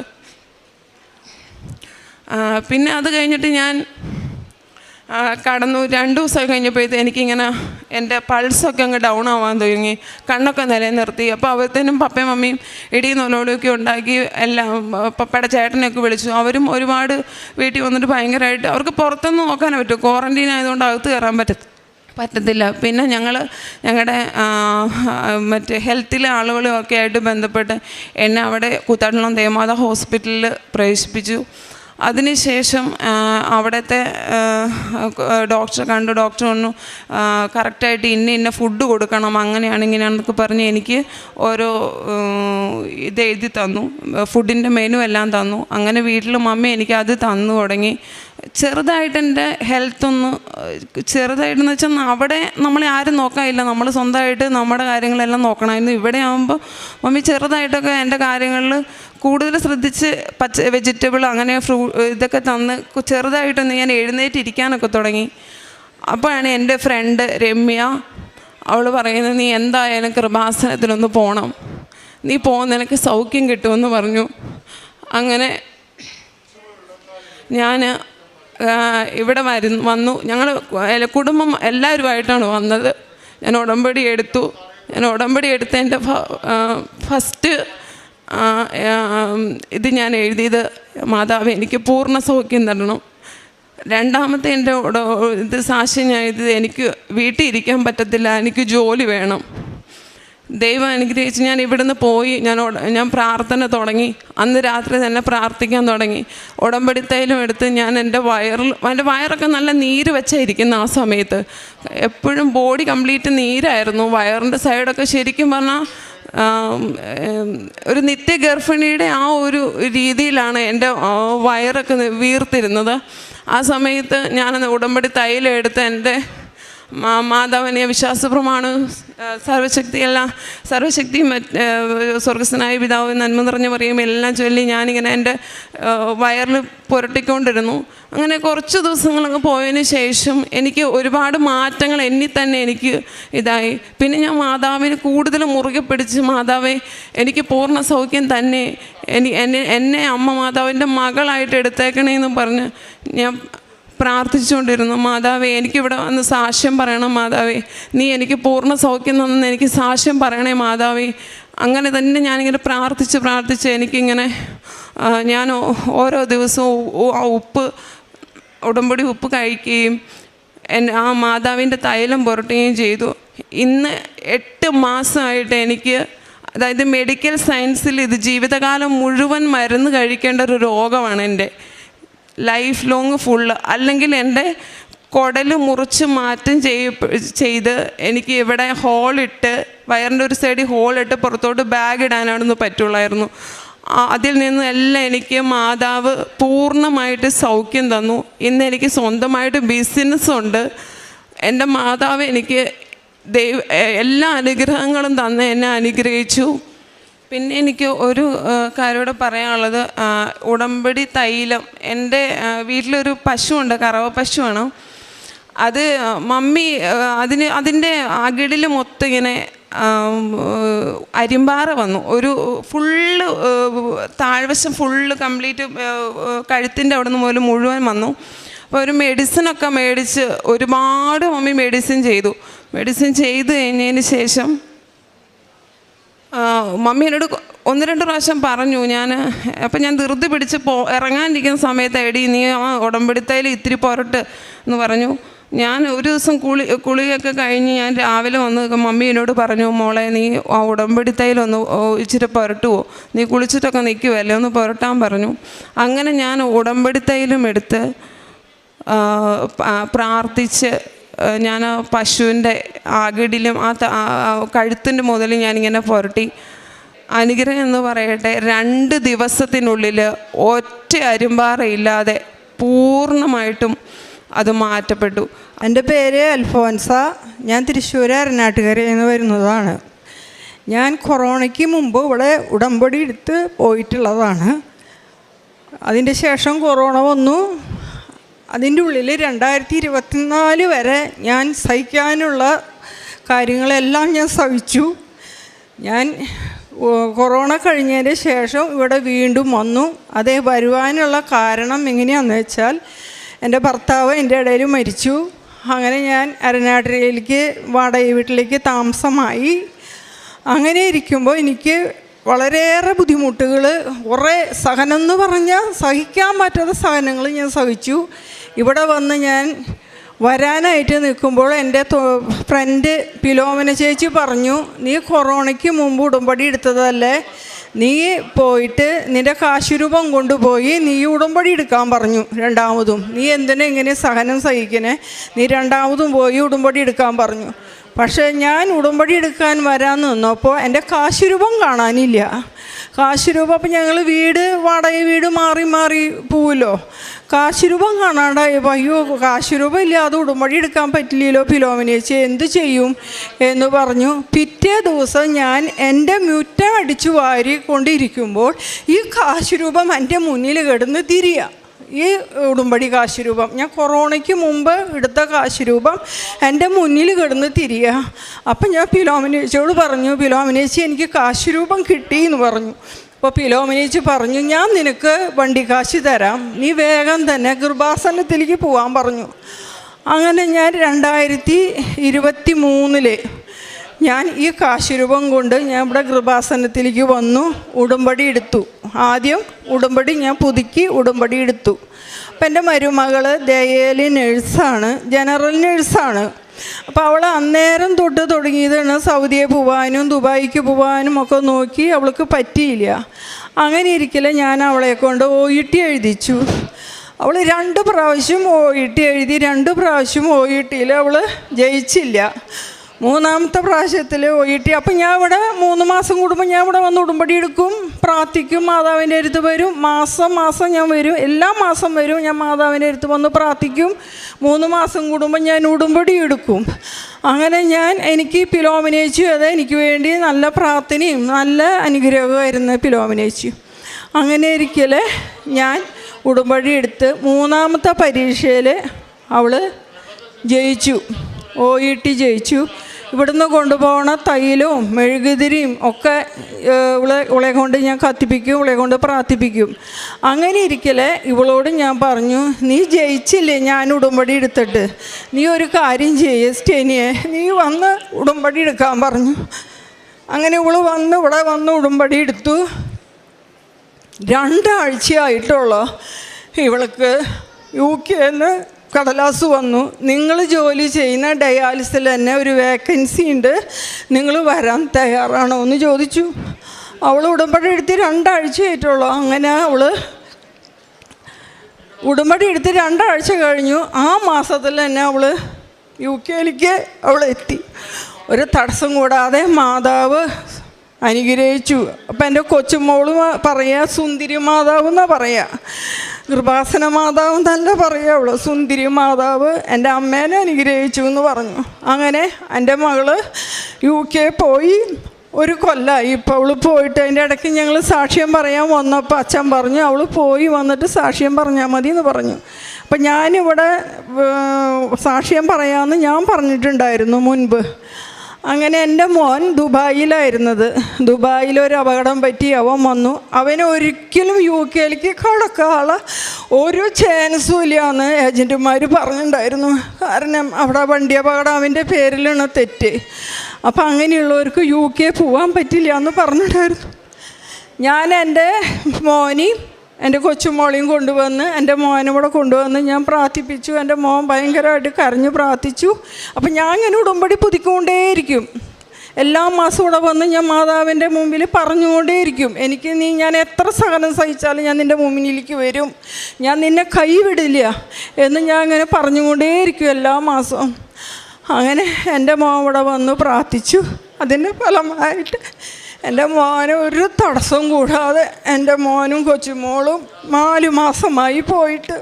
പിന്നെ അത് കഴിഞ്ഞിട്ട് ഞാൻ കടന്നു. 2 ദിവസം കഴിഞ്ഞപ്പോഴത്തേക്ക് എനിക്കിങ്ങനെ എൻ്റെ പൾസൊക്കെ അങ്ങ് ഡൗൺ ആവാൻ തുടങ്ങി, കണ്ണൊക്കെ നിലനിർത്തി. അപ്പോൾ അവിടത്തേനും പപ്പയും മമ്മിയും ഇടിയും നൊലോളിയൊക്കെ ഉണ്ടാക്കി, എല്ലാം പപ്പയുടെ ചേട്ടനെയൊക്കെ വിളിച്ചു. അവരും ഒരുപാട് വീട്ടിൽ വന്നിട്ട് ഭയങ്കരമായിട്ട് അവർക്ക് പുറത്തൊന്നും നോക്കാനേ പറ്റും, ക്വാറൻറ്റീൻ ആയതുകൊണ്ട് അകത്ത് കയറാൻ പറ്റത്തില്ല. പിന്നെ ഞങ്ങളുടെ മറ്റേ ഹെൽത്തിലെ ആളുകളൊക്കെ ആയിട്ട് ബന്ധപ്പെട്ട് എന്നെ അവിടെ കൂത്താട്ടുളം ദേവമാതാ ഹോസ്പിറ്റലിൽ പ്രവേശിപ്പിച്ചു. അതിനുശേഷം അവിടുത്തെ ഡോക്ടറെ കണ്ടു. ഡോക്ടർ പറഞ്ഞു കറക്റ്റായിട്ട് ഇന്ന ഫുഡ് കൊടുക്കണം, അങ്ങനെയാണ് ഇങ്ങനെയാണെന്നൊക്കെ പറഞ്ഞ് എനിക്ക് ഓരോ ഇത് എഴുതി തന്നു, ഫുഡിൻ്റെ മെനു എല്ലാം തന്നു. അങ്ങനെ വീട്ടിൽ മമ്മി എനിക്ക് അത് തന്നു തുടങ്ങി. ചെറുതായിട്ട് എൻ്റെ ഹെൽത്തൊന്ന് ചെറുതായിട്ടെന്ന് വെച്ചാൽ അവിടെ നമ്മളെ ആരും നോക്കാനില്ല, നമ്മൾ സ്വന്തമായിട്ട് നമ്മുടെ കാര്യങ്ങളെല്ലാം നോക്കണമായിരുന്നു. ഇവിടെ ആകുമ്പോൾ മമ്മി ചെറുതായിട്ടൊക്കെ എൻ്റെ കാര്യങ്ങളിൽ കൂടുതൽ ശ്രദ്ധിച്ച് വെജിറ്റബിൾ അങ്ങനെ ഇതൊക്കെ തന്ന് ചെറുതായിട്ടൊന്ന് ഞാൻ എഴുന്നേറ്റിരിക്കാനൊക്കെ തുടങ്ങി. അപ്പോഴാണ് എൻ്റെ ഫ്രണ്ട് രമ്യ അവൾ പറയുന്നത്, നീ എന്തായാലും കൃപാസനത്തിലൊന്ന് പോകണം, നീ നിനക്ക് സൗഖ്യം കിട്ടുമെന്ന് പറഞ്ഞു. അങ്ങനെ ഞാൻ ഇവിടെ വന്നു. ഞങ്ങൾ കുടുംബം എല്ലാവരുമായിട്ടാണ് വന്നത്. ഞാൻ ഉടമ്പടി എടുത്തു. എൻ്റെ ഫസ്റ്റ് ഇത് ഞാൻ എഴുതിയത്, മാതാവ് എനിക്ക് പൂർണ്ണ സൗഖ്യം തരണം. രണ്ടാമത്തെ എൻ്റെ ഇത് സാക്ഷ്യം ഞാൻ എഴുതിയത്, എനിക്ക് വീട്ടിൽ ഇരിക്കാൻ പറ്റത്തില്ല, എനിക്ക് ജോലി വേണം. ദൈവം അനുഗ്രഹിച്ച് ഞാൻ ഇവിടുന്ന് പോയി. ഞാൻ പ്രാർത്ഥന തുടങ്ങി. അന്ന് രാത്രി തന്നെ പ്രാർത്ഥിക്കാൻ തുടങ്ങി. ഉടമ്പടി തൈലം എടുത്ത് ഞാൻ എൻ്റെ വയറൊക്കെ നല്ല നീര് വെച്ചായിരിക്കുന്ന ആ സമയത്ത്. എപ്പോഴും ബോഡി കംപ്ലീറ്റ് നീരായിരുന്നു. വയറിൻ്റെ സൈഡൊക്കെ ശരിക്കും പറഞ്ഞാൽ ഒരു നിത്യ ഗർഭിണിയുടെ ആ ഒരു രീതിയിലാണ് എൻ്റെ വയറൊക്കെ വീർത്തിരുന്നത്. ആ സമയത്ത് ഞാൻ ഉടമ്പടി തൈലം എടുത്ത് എൻ്റെ മാതാവിനെ വിശ്വാസപ്രമാണം സർവശക്തിയും സ്വർഗസ്ഥനായ പിതാവ് നന്മ നിറഞ്ഞ പറയും എല്ലാം ചൊല്ലി ഞാനിങ്ങനെ എൻ്റെ വയറിൽ പുരട്ടിക്കൊണ്ടിരുന്നു. അങ്ങനെ കുറച്ച് ദിവസങ്ങളൊക്കെ പോയതിന് ശേഷം എനിക്ക് ഒരുപാട് മാറ്റങ്ങൾ എന്നിൽ തന്നെ എനിക്ക് ഇതായി. പിന്നെ ഞാൻ മാതാവിനെ കൂടുതൽ മുറുകെ പിടിച്ച്, മാതാവേ എനിക്ക് പൂർണ്ണ സൗഖ്യം തന്നെ, എന്നെ അമ്മ മാതാവിൻ്റെ മകളായിട്ട് എടുത്തേക്കണേന്ന് പറഞ്ഞ് ഞാൻ പ്രാർത്ഥിച്ചുകൊണ്ടിരുന്നു. മാതാവേ എനിക്കിവിടെ വന്ന് സാക്ഷ്യം പറയണം, മാതാവേ നീ എനിക്ക് പൂർണ്ണ സൗഖ്യം തന്നെന്ന് എനിക്ക് സാക്ഷ്യം പറയണേ മാതാവേ. അങ്ങനെ തന്നെ ഞാനിങ്ങനെ പ്രാർത്ഥിച്ച് എനിക്കിങ്ങനെ ഞാൻ ഓരോ ദിവസവും ഉടമ്പടി ഉപ്പ് കഴിക്കുകയും ആ മാതാവിൻ്റെ തൈലം പുരട്ടുകയും ചെയ്തു. ഇന്ന് 8 മാസമായിട്ട് എനിക്ക്, അതായത് മെഡിക്കൽ സയൻസിൽ ഇത് ജീവിതകാലം മുഴുവൻ മരുന്ന് കഴിക്കേണ്ട ഒരു രോഗമാണ് എൻ്റെ, ലൈഫ് ലോങ് ഫുള്ള്. അല്ലെങ്കിൽ എൻ്റെ കുടൽ മുറിച്ച് മാറ്റം ചെയ്ത് എനിക്ക് ഇവിടെ ഹോളിട്ട്, വയറിൻ്റെ ഒരു സൈഡിൽ ഹോളിട്ട് പുറത്തോട്ട് ബാഗ് ഇടാനാണെന്ന് പറ്റുള്ളായിരുന്നു. അതിൽ നിന്ന് എല്ലാം എനിക്ക് മാതാവ് പൂർണ്ണമായിട്ട് സൗഖ്യം തന്നു. ഇന്ന് എനിക്ക് സ്വന്തമായിട്ട് ബിസിനസ്സുണ്ട്. എൻ്റെ മാതാവ് എനിക്ക് എല്ലാ അനുഗ്രഹങ്ങളും തന്ന് എന്നെ അനുഗ്രഹിച്ചു. പിന്നെ എനിക്ക് ഒരു കാര്യമൂടെ പറയാനുള്ളത്, ഉടമ്പടി തൈലം, എൻ്റെ വീട്ടിലൊരു പശുവുണ്ട്, കറവ പശുവാണ്. അത് മമ്മി അതിൻ്റെ അകിടിൽ മൊത്തം ഇങ്ങനെ അരിമ്പാറ വന്നു. ഒരു ഫുള്ള് താഴ്വശം ഫുള്ള് കംപ്ലീറ്റ് കഴുത്തിൻ്റെ അവിടെ നിന്ന് പോലും മുഴുവൻ വന്നു. അപ്പോൾ ഒരു മെഡിസിനൊക്കെ മേടിച്ച് ഒരുപാട് മമ്മി മെഡിസിൻ ചെയ്തു കഴിഞ്ഞതിന് ശേഷം മമ്മി എന്നോട് 1-2 പ്രാവശ്യം പറഞ്ഞു. അപ്പം ഞാൻ ധൃതി പിടിച്ച് ഇറങ്ങാനിരിക്കുന്ന സമയത്ത് എടി നീ ആ ഉടമ്പടിത്തൈൽ ഇത്തിരി പുരട്ട് എന്ന് പറഞ്ഞു. ഞാൻ ഒരു ദിവസം കുളിയൊക്കെ കഴിഞ്ഞ് ഞാൻ രാവിലെ വന്ന് മമ്മി എന്നോട് പറഞ്ഞു, മോളെ നീ ആ ഉടമ്പടിത്തൈലൊന്ന് ഇച്ചിരി പുരട്ടുവോ, നീ കുളിച്ചിട്ടൊക്കെ നിൽക്കുമല്ലേ, ഒന്ന് പുരട്ടാൻ പറഞ്ഞു. അങ്ങനെ ഞാൻ ഉടമ്പടിത്തൈലും എടുത്ത് പ്രാർത്ഥിച്ച് ഞാൻ ആ പശുവിൻ്റെ അകിടിലും ആ കഴുത്തിൻ്റെ മുതലും ഞാനിങ്ങനെ പുരട്ടി. അനുഗ്രഹം എന്ന് പറയട്ടെ, 2 ദിവസത്തിനുള്ളിൽ ഒറ്റ അരിമ്പാറയില്ലാതെ പൂർണ്ണമായിട്ടും അത് മാറ്റപ്പെട്ടു. എൻ്റെ പേര് അൽഫോൻസ. ഞാൻ തൃശ്ശൂർ അരനാട്ടുകരയിൽ നിന്ന് വരുന്നതാണ്. ഞാൻ കൊറോണയ്ക്ക് മുമ്പ് ഇവിടെ ഉടമ്പടി എടുത്ത് പോയിട്ടുള്ളതാണ്. അതിൻ്റെ ശേഷം കൊറോണ വന്നു. അതിൻ്റെ ഉള്ളിൽ 2024 വരെ ഞാൻ സഹിക്കാനുള്ള കാര്യങ്ങളെല്ലാം ഞാൻ സഹിച്ചു. ഞാൻ കൊറോണ കഴിഞ്ഞതിന് ശേഷം ഇവിടെ വീണ്ടും വന്നു. അതേ വരുവാനുള്ള കാരണം എങ്ങനെയാണെന്ന് വെച്ചാൽ, എൻ്റെ ഭർത്താവ് എൻ്റെ ഇടയിൽ മരിച്ചു. അങ്ങനെ ഞാൻ അരനാട്ടിലേക്ക് വാടക വീട്ടിലേക്ക് താമസമായി. അങ്ങനെ ഇരിക്കുമ്പോൾ എനിക്ക് വളരെയേറെ ബുദ്ധിമുട്ടുകൾ, കുറേ സഹനം എന്ന് പറഞ്ഞാൽ സഹിക്കാൻ പറ്റാത്ത സഹനങ്ങൾ ഞാൻ സഹിച്ചു. ഇവിടെ വന്ന് ഞാൻ വരാനായിട്ട് നിൽക്കുമ്പോൾ എൻ്റെ ഫ്രണ്ട് പിലോമന ചേച്ചി പറഞ്ഞു, നീ കൊറോണയ്ക്ക് മുമ്പ് ഉടമ്പടി എടുത്തതല്ലേ, നീ പോയിട്ട് നിൻ്റെ കാശുരൂപം കൊണ്ടുപോയി നീ ഉടമ്പടി എടുക്കാൻ പറഞ്ഞു. രണ്ടാമതും നീ എന്തിനാ ഇങ്ങനെ സഹനം സഹിക്കണേ, നീ രണ്ടാമതും പോയി ഉടമ്പടി എടുക്കാൻ പറഞ്ഞു. പക്ഷേ ഞാൻ ഉടമ്പടി എടുക്കാൻ വരാൻ നിന്നപ്പോൾ എൻ്റെ കാശുരൂപം കാണാനില്ല. കാശുരൂപം, അപ്പം ഞങ്ങൾ വാടക വീട് മാറി പോവുമല്ലോ, കാശുരൂപം കാണാണ്ടായപ്പോൾ അയ്യോ കാശുരൂപം ഇല്ലാതെ ഉടമ്പടി എടുക്കാൻ പറ്റില്ലല്ലോ ഫിലോമിനേച്ചി, എന്ത് ചെയ്യും എന്ന് പറഞ്ഞു. പിറ്റേ ദിവസം ഞാൻ എൻ്റെ മുറ്റം അടിച്ചു വാരി കൊണ്ടിരിക്കുമ്പോൾ ഈ കാശുരൂപം എൻ്റെ മുന്നിൽ കിടന്ന് തിരിയുക. ഈ ഉടമ്പടി കാശുരൂപം, ഞാൻ കൊറോണയ്ക്ക് മുമ്പ് എടുത്ത കാശുരൂപം എൻ്റെ മുന്നിൽ കിടന്ന് തിരിയുക. അപ്പം ഞാൻ ഫിലോമിനേച്ചിയോട് പറഞ്ഞു, ഫിലോമിനേച്ചി എനിക്ക് കാശുരൂപം കിട്ടി എന്ന് പറഞ്ഞു. അപ്പോൾ ഫിലോമിനേച്ചി പറഞ്ഞു, ഞാൻ നിനക്ക് വണ്ടിക്കാശ് തരാം, നീ വേഗം തന്നെ കൃപാസനത്തിലേക്ക് പോകാൻ പറഞ്ഞു. അങ്ങനെ ഞാൻ 2023 ഞാൻ ഈ കാശ് രൂപം കൊണ്ട് ഞാൻ ഇവിടെ കൃപാസനത്തിലേക്ക് വന്നു, ഉടമ്പടി എടുത്തു. ആദ്യം ഉടമ്പടി ഞാൻ പുതുക്കി ഉടമ്പടി എടുത്തു. അപ്പം എൻ്റെ മരുമകൾ ദയയിൽ നേഴ്സാണ്, ജനറൽ നേഴ്സാണ്. അപ്പോൾ അവൾ അന്നേരം തൊട്ട് തുടങ്ങിയതാണ് സൗദിയെ പോകാനും ദുബായിക്ക് പോകാനും ഒക്കെ നോക്കി. അവൾക്ക് പറ്റിയില്ല. അങ്ങനെ ഇരിക്കലെ ഞാൻ അവളെ കൊണ്ട് OET എഴുതിച്ചു. അവൾ 2 പ്രാവശ്യം OET എഴുതി. 2 പ്രാവശ്യം OETയിൽ അവൾ ജയിച്ചില്ല. 3ാമത്തെ പ്രാവശ്യത്തിൽ OET. അപ്പം ഞാൻ ഇവിടെ 3 മാസം കൂടുമ്പോൾ ഞാൻ ഇവിടെ വന്ന് ഉടമ്പടി എടുക്കും, പ്രാർത്ഥിക്കും, മാതാവിൻ്റെ അടുത്ത് വരും. മാസം ഞാൻ വരും, എല്ലാ മാസം വരും. ഞാൻ മാതാവിൻ്റെ അടുത്ത് വന്ന് പ്രാർത്ഥിക്കും. 3 മാസം കൂടുമ്പോൾ ഞാൻ ഉടമ്പടി എടുക്കും. അങ്ങനെ എനിക്ക് ഫിലോമിനേച്ചി അതെ എനിക്ക് വേണ്ടി നല്ല പ്രാർത്ഥനയും നല്ല അനുഗ്രഹമായിരുന്നു ഫിലോമിനേച്ചി. അങ്ങനെ ഇരിക്കലെ ഞാൻ ഉടമ്പടി എടുത്ത് 3ാമത്തെ പരീക്ഷയിൽ അവൾ ജയിച്ചു, OET ജയിച്ചു. ഇവിടുന്ന് കൊണ്ടുപോകണ തൈലവും മെഴുകുതിരിയും ഒക്കെ ഇവളെ കൊണ്ട് ഞാൻ കത്തിപ്പിക്കും, ഇവളെ കൊണ്ട് പ്രാർത്ഥിപ്പിക്കും. അങ്ങനെ ഇരിക്കലെ ഇവളോട് ഞാൻ പറഞ്ഞു, നീ ജയിച്ചില്ലേ ഞാൻ ഉടമ്പടി എടുത്തിട്ട്, നീ ഒരു കാര്യം ചെയ്യേ സ്റ്റേനിയെ, നീ വന്ന് ഉടമ്പടി എടുക്കാൻ പറഞ്ഞു. അങ്ങനെ ഇവൾ ഇവിടെ വന്ന് ഉടമ്പടി എടുത്തു. 2 ആഴ്ചയായിട്ടുള്ളൂ ഇവൾക്ക് UK-ന്ന് കടലാസ് വന്നു, നിങ്ങൾ ജോലി ചെയ്യുന്ന ഡയാലിസിൽ തന്നെ ഒരു വേക്കൻസി ഉണ്ട്, നിങ്ങൾ വരാൻ തയ്യാറാണോ എന്ന് ചോദിച്ചു. അവൾ ഉടമ്പടി എടുത്ത് 2 ആഴ്ചയായിട്ടുള്ളൂ. അങ്ങനെ അവൾ ഉടമ്പടി എടുത്ത് 2 ആഴ്ച കഴിഞ്ഞു. ആ മാസത്തിൽ തന്നെ അവൾ UK-ലേക്ക് അവൾ എത്തി. ഒരു തടസ്സം കൂടാതെ മാതാവ് അനുഗ്രഹിച്ചു. അപ്പം എൻ്റെ കൊച്ചുമോള് പറയുക സുന്ദരി മാതാവ് എന്നാണ് പറയുക, കൃപാസന മാതാവ് എന്നല്ല പറയുക അവൾ, സുന്ദരി മാതാവ് എൻ്റെ അമ്മേനെ അനുഗ്രഹിച്ചു എന്ന് പറഞ്ഞു. അങ്ങനെ എൻ്റെ മകൾ UK പോയി 1 കൊല്ലമായി. ഇപ്പോൾ അവൾ പോയിട്ട് അതിൻ്റെ ഇടയ്ക്ക് ഞങ്ങൾ സാക്ഷ്യം പറയാൻ വന്നപ്പോൾ അച്ഛൻ പറഞ്ഞു അവൾ പോയി വന്നിട്ട് സാക്ഷ്യം പറഞ്ഞാൽ മതി എന്ന് പറഞ്ഞു. അപ്പം ഞാനിവിടെ സാക്ഷ്യം പറയാമെന്ന് ഞാൻ പറഞ്ഞിട്ടുണ്ടായിരുന്നു മുൻപ്. അങ്ങനെ എൻ്റെ മോൻ ദുബായിലായിരുന്നത്. ദുബായിലൊരു അപകടം പറ്റി അവൻ വന്നു. അവന് ഒരിക്കലും UK-ലേക്ക് കടക്കാനുള്ള ഒരു ചാൻസും ഇല്ലയെന്ന് ഏജൻറ്റുമാർ പറഞ്ഞിട്ടുണ്ടായിരുന്നു. കാരണം അവിടെ വണ്ടി അപകടം അവൻ്റെ പേരിലാണ് തെറ്റ്. അപ്പം അങ്ങനെയുള്ളവർക്ക് UK പോകാൻ പറ്റില്ല എന്ന് പറഞ്ഞിട്ടായിരുന്നു. ഞാൻ എൻ്റെ മോനെയും എൻ്റെ കൊച്ചുമോളെയും കൊണ്ടുവന്ന് എൻ്റെ മോനെ കൊണ്ടുവന്ന് ഞാൻ പ്രാർത്ഥിപ്പിച്ചു. എൻ്റെ മോൻ ഭയങ്കരമായിട്ട് കരഞ്ഞു പ്രാർത്ഥിച്ചു. അപ്പം ഞാൻ ഇങ്ങനെ ഉടമ്പടി പുതുക്കൊണ്ടേയിരിക്കും. എല്ലാ മാസവും ഇവിടെ വന്ന് ഞാൻ മാതാവിൻ്റെ മുമ്പിൽ പറഞ്ഞുകൊണ്ടേയിരിക്കും, ഞാൻ എത്ര സഹനം സഹിച്ചാലും ഞാൻ നിൻ്റെ മുമ്പിലേക്ക് വരും, ഞാൻ നിന്നെ കൈവിടില്ല എന്ന് ഞാൻ ഇങ്ങനെ പറഞ്ഞുകൊണ്ടേയിരിക്കും എല്ലാ മാസവും. അങ്ങനെ എൻ്റെ മോൻ ഇവിടെ വന്ന് പ്രാർത്ഥിച്ചു. അതിൻ്റെ ഫലമായിട്ട് എൻ്റെ മോന് ഒരു തടസ്സം കൂടാതെ എൻ്റെ മോനും കൊച്ചുമോളും 4 മാസമായി പോയിട്ട്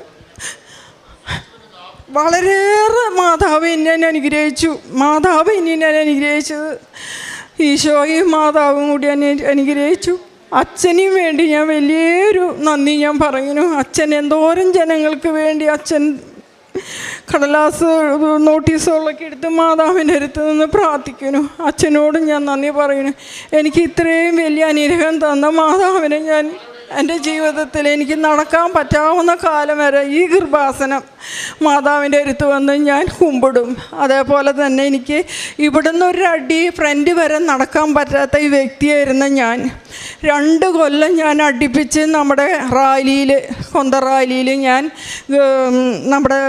വളരെയേറെ മാതാവ് എന്നെ അനുഗ്രഹിച്ചു. മാതാവ് എന്നെ അനുഗ്രഹിച്ചത് ഈശോയും മാതാവും കൂടി എന്നെ അനുഗ്രഹിച്ചു. അച്ഛനും വേണ്ടി ഞാൻ വലിയൊരു നന്ദി ഞാൻ പറയുന്നു. അച്ഛൻ എന്തോരം ജനങ്ങൾക്ക് വേണ്ടി അച്ഛൻ കടലാസ് നോട്ടീസുകളൊക്കെ എടുത്ത് മാതാവിൻ്റെ അടുത്ത് നിന്ന് പ്രാർത്ഥിക്കുന്നു. അച്ഛനോട് ഞാൻ നന്ദി പറയുന്നു. എനിക്ക് ഇത്രയും വലിയ അനുഗ്രഹം തന്ന മാതാവിനെ ഞാൻ എൻ്റെ ജീവിതത്തിൽ എനിക്ക് നടക്കാൻ പറ്റാവുന്ന കാലം വരെ ഈ കൃപാസനം മാതാവിൻ്റെ അടുത്ത് വന്ന് ഞാൻ കുമ്പിടും. അതേപോലെ തന്നെ എനിക്ക് ഇവിടുന്ന് ഒരു അടി ഫ്രണ്ട് വരെ നടക്കാൻ പറ്റാത്ത ഈ വ്യക്തിയായിരുന്ന ഞാൻ 2 കൊല്ലം ഞാൻ അടുപ്പിച്ച് നമ്മുടെ റാലിയിൽ കൊന്ത റാലിയിൽ ഞാൻ നമ്മുടെ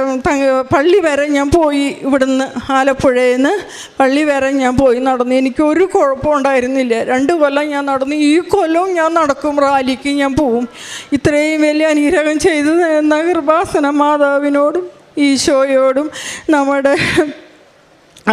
പള്ളി വരെ ഞാൻ പോയി. ഇവിടുന്ന് ആലപ്പുഴയിൽ നിന്ന് പള്ളി വരെ ഞാൻ പോയി നടന്നു. എനിക്കൊരു കുഴപ്പമുണ്ടായിരുന്നില്ല. 2 കൊല്ലം ഞാൻ നടന്നു. ഈ കൊല്ലവും ഞാൻ നടക്കും, റാലിക്ക് ഞാൻ പോവും. ഇത്രയും വലിയ അനുഗ്രഹം ചെയ്തു എന്ന കൃപാസന മാതാവിനോടും ഈശോയോടും നമ്മുടെ